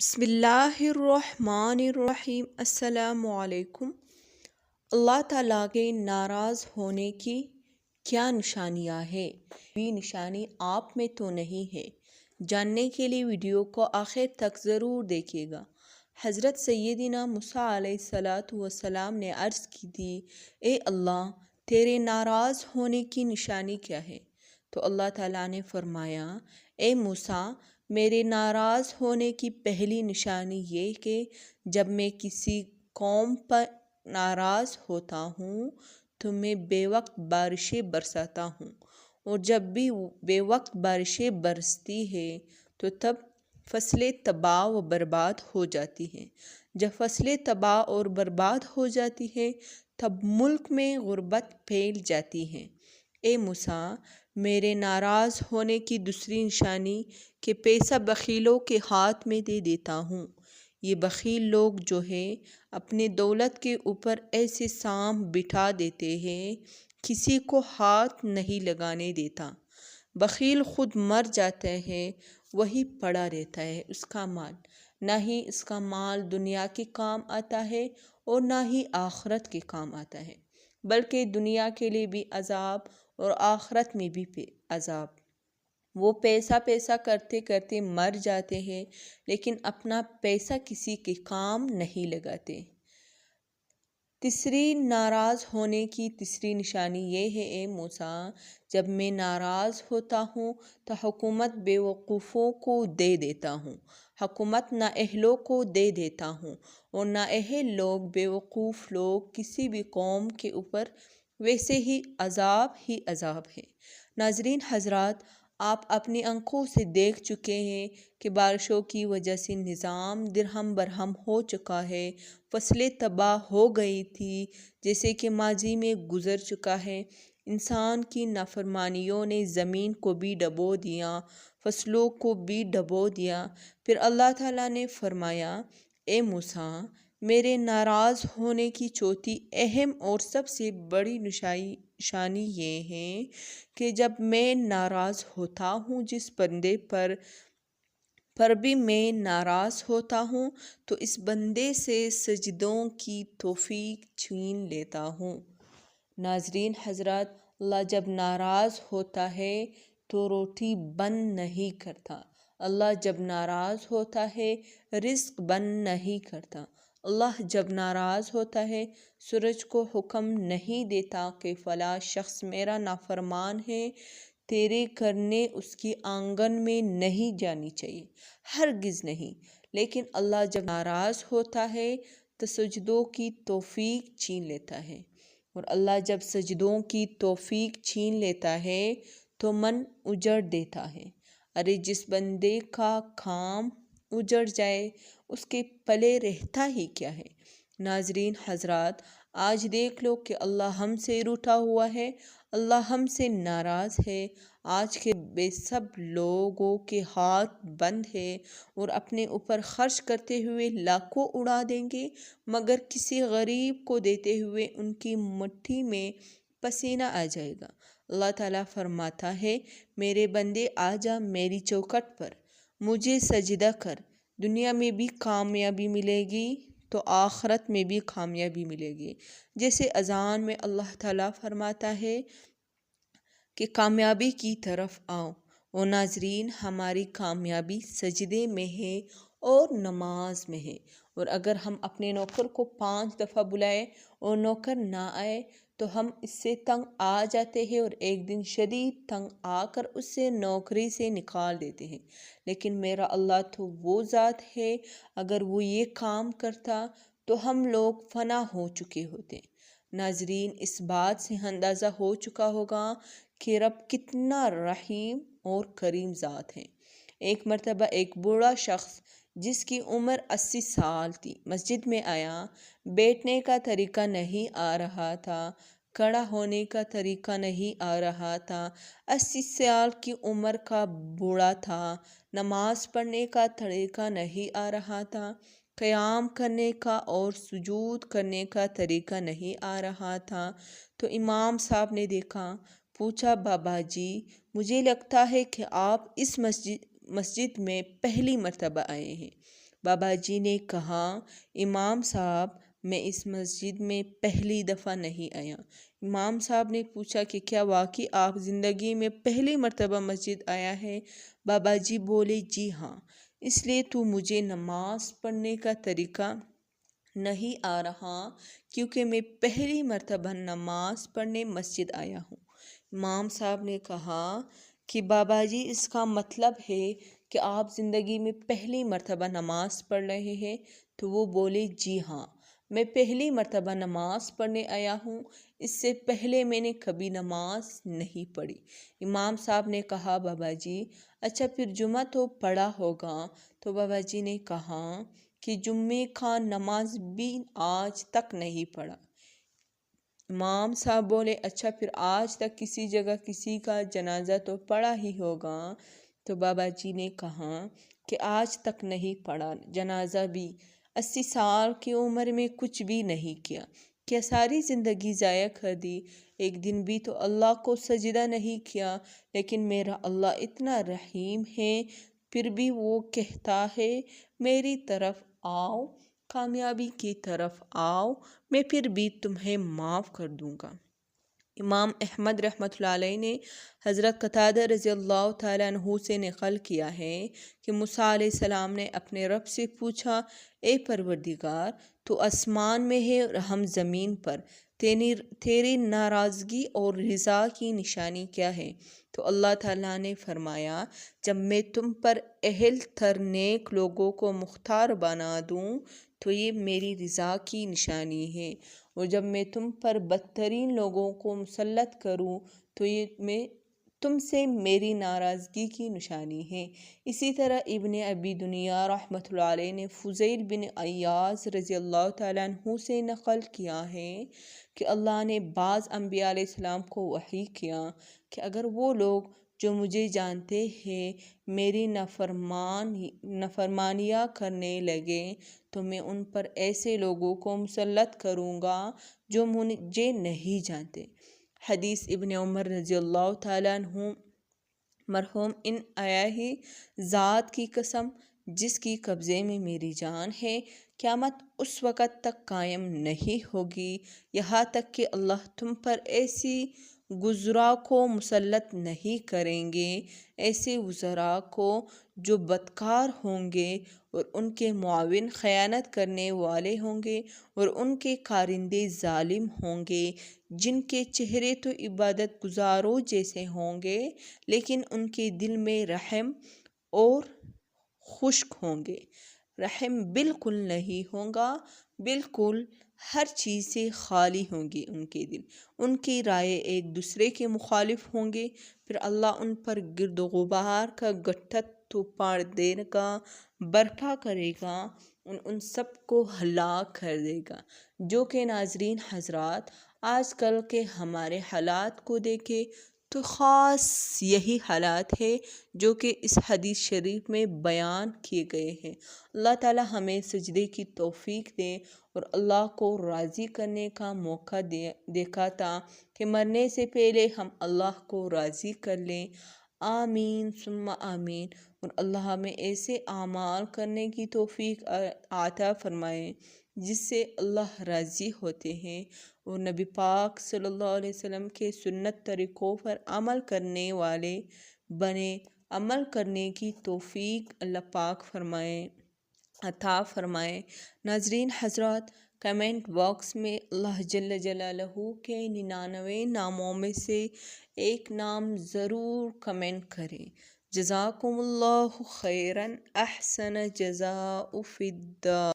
بسم اللہ الرحمن الرحیم۔ السلام علیکم۔ اللہ تعالیٰ کے ناراض ہونے کی کیا نشانیاں ہیں؟ یہ نشانی آپ میں تو نہیں ہے؟ جاننے کے لیے ویڈیو کو آخر تک ضرور دیکھیے گا۔ حضرت سیدنا موسیٰ علیہ السلام نے عرض کی تھی، اے اللہ، تیرے ناراض ہونے کی نشانی کیا ہے؟ تو اللہ تعالیٰ نے فرمایا، اے موسیٰ، میرے ناراض ہونے کی پہلی نشانی یہ کہ جب میں کسی قوم پر ناراض ہوتا ہوں تو میں بے وقت بارشیں برساتا ہوں، اور جب بھی بے وقت بارشیں برستی ہے تو تب فصلیں تباہ و برباد ہو جاتی ہیں۔ جب فصلیں تباہ اور برباد ہو جاتی ہیں تب ملک میں غربت پھیل جاتی ہے۔ اے موسیٰ، میرے ناراض ہونے کی دوسری نشانی کہ پیسہ بخیلوں کے ہاتھ میں دے دیتا ہوں۔ یہ بخیل لوگ جو ہے اپنے دولت کے اوپر ایسے سانپ بٹھا دیتے ہیں، کسی کو ہاتھ نہیں لگانے دیتا۔ بخیل خود مر جاتا ہے، وہی پڑا رہتا ہے اس کا مال۔ نہ ہی اس کا مال دنیا کے کام آتا ہے اور نہ ہی آخرت کے کام آتا ہے، بلکہ دنیا کے لیے بھی عذاب اور آخرت میں بھی عذاب۔ وہ پیسہ کرتے کرتے مر جاتے ہیں لیکن اپنا پیسہ کسی کے کام نہیں لگاتے۔ تیسری ناراض ہونے کی تیسری نشانی یہ ہے، اے موسیٰ، جب میں ناراض ہوتا ہوں تو حکومت بے وقوفوں کو دے دیتا ہوں، حکومت نااہلوں کو دے دیتا ہوں، اور نااہل لوگ، بے وقوف لوگ کسی بھی قوم کے اوپر ویسے ہی عذاب ہے۔ ناظرین حضرات، آپ اپنی آنکھوں سے دیکھ چکے ہیں کہ بارشوں کی وجہ سے نظام درہم برہم ہو چکا ہے، فصلیں تباہ ہو گئی تھی جیسے کہ ماضی میں گزر چکا ہے۔ انسان کی نافرمانیوں نے زمین کو بھی ڈبو دیا، فصلوں کو بھی ڈبو دیا۔ پھر اللہ تعالیٰ نے فرمایا، اے موسیٰ، میرے ناراض ہونے کی چوتھی اہم اور سب سے بڑی نشانی یہ ہے کہ جب میں ناراض ہوتا ہوں، جس بندے پر بھی میں ناراض ہوتا ہوں تو اس بندے سے سجدوں کی توفیق چھین لیتا ہوں۔ ناظرین حضرات، اللہ جب ناراض ہوتا ہے تو روٹی بند نہیں کرتا، اللہ جب ناراض ہوتا ہے رزق بند نہیں کرتا، اللہ جب ناراض ہوتا ہے سورج کو حکم نہیں دیتا کہ فلاں شخص میرا نافرمان ہے، تیرے کرنے اس کی آنگن میں نہیں جانی چاہیے، ہرگز نہیں۔ لیکن اللہ جب ناراض ہوتا ہے تو سجدوں کی توفیق چھین لیتا ہے، اور اللہ جب سجدوں کی توفیق چھین لیتا ہے تو من اجڑ دیتا ہے۔ ارے جس بندے کا کام اجڑ جائے اس کے پلے رہتا ہی کیا ہے؟ ناظرین حضرات، آج دیکھ لو کہ اللہ ہم سے روٹھا ہوا ہے، اللہ ہم سے ناراض ہے۔ آج کے بے سب لوگوں کے ہاتھ بند ہے اور اپنے اوپر خرچ کرتے ہوئے لاکھوں اڑا دیں گے، مگر کسی غریب کو دیتے ہوئے ان کی مٹھی میں پسینہ آ جائے گا۔ اللہ تعالیٰ فرماتا ہے، میرے بندے آ جا میری چوکھٹ پر، مجھے سجدہ کر، دنیا میں بھی کامیابی ملے گی تو آخرت میں بھی کامیابی ملے گی۔ جیسے اذان میں اللہ تعالیٰ فرماتا ہے کہ کامیابی کی طرف آؤ، اور ناظرین ہماری کامیابی سجدے میں ہے اور نماز میں ہے۔ اور اگر ہم اپنے نوکر کو 5 دفعہ بلائیں اور نوکر نہ آئے تو ہم اس سے تنگ آ جاتے ہیں اور ایک دن شدید تنگ آ کر اس سے نوکری سے نکال دیتے ہیں۔ لیکن میرا اللہ تو وہ ذات ہے، اگر وہ یہ کام کرتا تو ہم لوگ فنا ہو چکے ہوتے۔ ناظرین، اس بات سے اندازہ ہو چکا ہوگا کہ رب کتنا رحیم اور کریم ذات ہے۔ ایک مرتبہ ایک بوڑھا شخص جس کی عمر 80 سال تھی مسجد میں آیا۔ بیٹھنے کا طریقہ نہیں آ رہا تھا، کھڑا ہونے کا طریقہ نہیں آ رہا تھا، 80 سال کی عمر کا بوڑھا تھا، نماز پڑھنے کا طریقہ نہیں آ رہا تھا، قیام کرنے کا اور سجود کرنے کا طریقہ نہیں آ رہا تھا۔ تو امام صاحب نے دیکھا، پوچھا، بابا جی، مجھے لگتا ہے کہ آپ اس مسجد میں پہلی مرتبہ آئے ہیں، بابا جی نے کہا، امام صاحب میں اس مسجد میں پہلی دفعہ نہیں آیا۔ امام صاحب نے پوچھا کہ کیا واقعی آپ زندگی میں پہلی مرتبہ مسجد آیا ہے؟ بابا جی بولے، جی ہاں۔ اس لیے تو مجھے نماز پڑھنے کا طریقہ نہیں آ رہا کیونکہ میں پہلی مرتبہ نماز پڑھنے مسجد آیا ہوں۔ امام صاحب نے کہا کہ بابا جی اس کا مطلب ہے کہ آپ زندگی میں پہلی مرتبہ نماز پڑھ رہے ہیں؟ تو وہ بولے، جی ہاں، میں پہلی مرتبہ نماز پڑھنے آیا ہوں، اس سے پہلے میں نے کبھی نماز نہیں پڑھی۔ امام صاحب نے کہا، بابا جی اچھا پھر جمعہ تو پڑھا ہوگا؟ تو بابا جی نے کہا کہ جمعے کا نماز بھی آج تک نہیں پڑھا۔ امام صاحب بولے، اچھا پھر آج تک کسی جگہ کسی کا جنازہ تو پڑھا ہی ہوگا؟ تو بابا جی نے کہا کہ آج تک نہیں پڑھا جنازہ بھی۔ 80 سال کی عمر میں کچھ بھی نہیں کیا، کیا ساری زندگی ضائع کر دی؟ ایک دن بھی تو اللہ کو سجدہ نہیں کیا۔ لیکن میرا اللہ اتنا رحیم ہے، پھر بھی وہ کہتا ہے میری طرف آؤ، کامیابی کی طرف آؤ، میں پھر بھی تمہیں معاف کر دوں گا۔ امام احمد رحمۃ اللہ علیہ نے حضرت قتادہ رضی اللہ تعالیٰ عنہ سے نقل کیا ہے کہ موسیٰ علیہ السلام نے اپنے رب سے پوچھا، اے پروردگار، تو آسمان میں ہے اور ہم زمین پر، تیری ناراضگی اور رضا کی نشانی کیا ہے؟ تو اللہ تعالیٰ نے فرمایا، جب میں تم پر اہل تر نیک لوگوں کو مختار بنا دوں تو یہ میری رضا کی نشانی ہے، اور جب میں تم پر بدترین لوگوں کو مسلط کروں تو یہ میں تم سے میری ناراضگی کی نشانی ہے۔ اسی طرح ابن ابی دنیا رحمۃ اللہ علیہ نے فضیل بن عیاض رضی اللہ تعالیٰ عنہ سے نقل کیا ہے کہ اللہ نے بعض انبیاء علیہ السلام کو وحی کیا کہ اگر وہ لوگ جو مجھے جانتے ہیں میری نافرمانیاں کرنے لگے تو میں ان پر ایسے لوگوں کو مسلط کروں گا جو مجھے نہیں جانتے۔ حدیث ابن عمر رضی اللہ تعالیٰ عنہ مرحوم، ان الہی ذات کی قسم جس کی قبضے میں میری جان ہے، قیامت اس وقت تک قائم نہیں ہوگی یہاں تک کہ اللہ تم پر ایسی وزراء کو مسلط نہیں کریں گے، ایسے وزراء کو جو بدکار ہوں گے اور ان کے معاون خیانت کرنے والے ہوں گے اور ان کے کارندے ظالم ہوں گے، جن کے چہرے تو عبادت گزاروں جیسے ہوں گے لیکن ان کے دل میں رحم اور خشک ہوں گے۔ رحم بالکل نہیں ہوگا، بالکل ہر چیز سے خالی ہوں گے ان کے دل، ان کی رائے ایک دوسرے کے مخالف ہوں گے، پھر اللہ ان پر گرد و غبار کا گٹھا طوفان دینے کا برپا کرے گا، ان سب کو ہلاک کر دے گا۔ جو کہ ناظرین حضرات، آج کل کے ہمارے حالات کو دیکھیں تو خاص یہی حالات ہے جو کہ اس حدیث شریف میں بیان کیے گئے ہیں۔ اللہ تعالی ہمیں سجدے کی توفیق دے اور اللہ کو راضی کرنے کا موقع دیکھا تھا کہ مرنے سے پہلے ہم اللہ کو راضی کر لیں۔ آمین ثم آمین۔ اور اللہ ہمیں ایسے اعمال کرنے کی توفیق عطا فرمائے جس سے اللہ راضی ہوتے ہیں، اور نبی پاک صلی اللہ علیہ وسلم کے سنت طریقوں پر عمل کرنے والے بنے، عمل کرنے کی توفیق اللہ پاک فرمائے، عطا فرمائے۔ ناظرین حضرات، کمنٹ باکس میں اللہ جل جلالہ کے 99 ناموں میں سے ایک نام ضرور کمنٹ کریں۔ جزاکم اللہ خیراً، احسن جزاء فی الدار۔